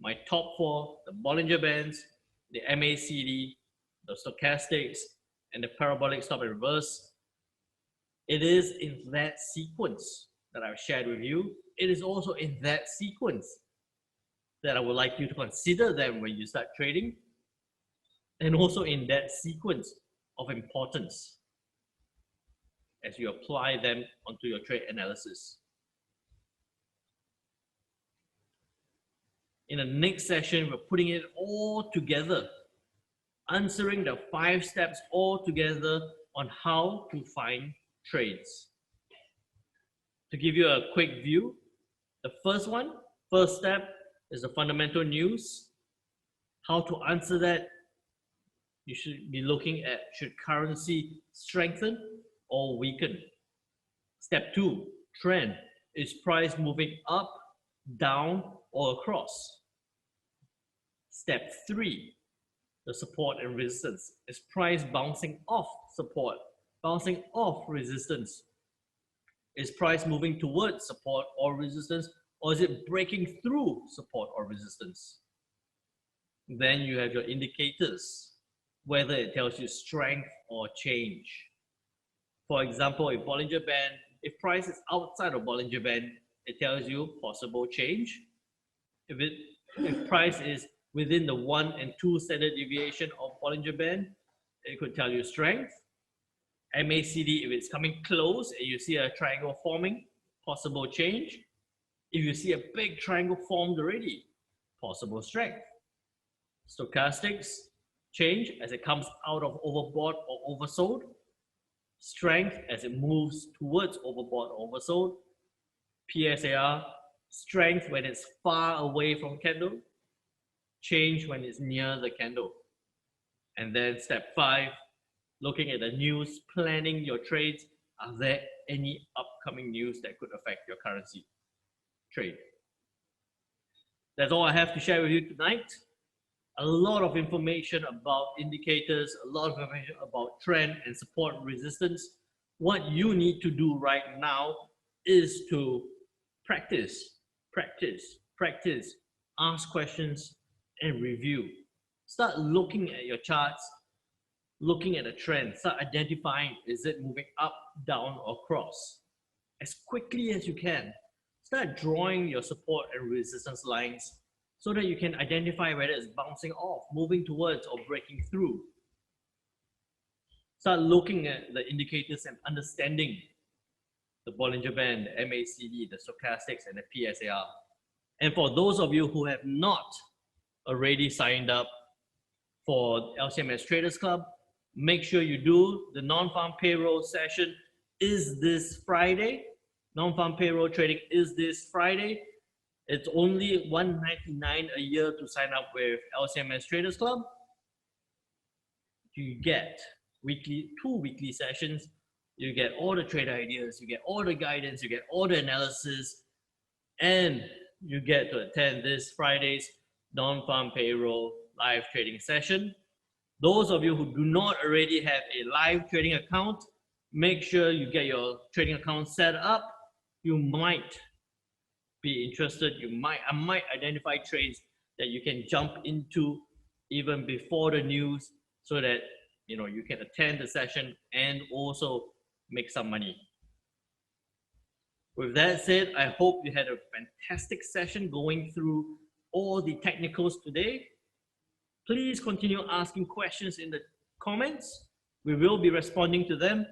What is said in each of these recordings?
my top four, the Bollinger Bands, the MACD, the stochastics, and the parabolic stop and reverse. It is in that sequence that I've shared with you. It is also in that sequence that I would like you to consider them when you start trading, and also in that sequence of importance as you apply them onto your trade analysis. In the next session, we're putting it all together, answering the 5 steps all together on how to find trades. To give you a quick view, the first step is the fundamental news. How to answer that, you should be looking at, should currency strengthen or weaken? Step 2, trend. Is price moving up, down, or across? Step 3, the support and resistance. Is price bouncing off support, bouncing off resistance? Is price moving towards support or resistance, or is it breaking through support or resistance? Then you have your indicators, whether it tells you strength or change. For example, a Bollinger Band, if price is outside of Bollinger Band, it tells you possible change. If price is within the 1 and 2 standard deviation of Bollinger Band, it could tell you strength. MACD, if it's coming close and you see a triangle forming, possible change. If you see a big triangle formed already, possible strength. Stochastics, change as it comes out of overbought or oversold. Strength as it moves towards overbought or oversold. PSAR, strength when it's far away from candle. Change when it's near the candle. And then step 5, looking at the news, planning your trades. Are there any upcoming news that could affect your currency trade? That's all I have to share with you tonight. A lot of information about indicators, a lot of information about trend and support and resistance. What you need to do right now is to practice, ask questions, and review. Start looking at your charts, looking at the trend, start identifying, is it moving up, down, or cross? As quickly as you can, start drawing your support and resistance lines so that you can identify whether it's bouncing off, moving towards, or breaking through. Start looking at the indicators and understanding the Bollinger Band, the MACD, the stochastics, and the PSAR. And for those of you who have not already signed up for LCMS Traders Club, make sure you do. The non-farm payroll session is this Friday. Non-farm payroll trading is this Friday. It's only $199 a year to sign up with LCMS Traders Club. You get two weekly sessions. You get all the trade ideas, you get all the guidance, you get all the analysis, and you get to attend this Friday's non-farm payroll live trading session. Those of you who do not already have a live trading account, make sure you get your trading account set up. You might be interested. I might identify trades that you can jump into even before the news, so that you can attend the session and also make some money. With that said, I hope you had a fantastic session going through all the technicals today. Please continue asking questions in the comments. We will be responding to them,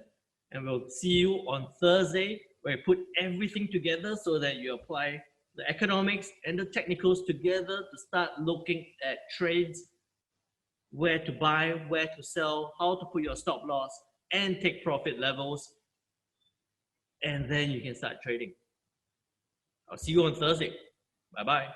and we'll see you on Thursday, where we put everything together so that you apply the economics and the technicals together to start looking at trades, where to buy, where to sell, how to put your stop loss and take profit levels, and then you can start trading. I'll see you on Thursday. Bye-bye.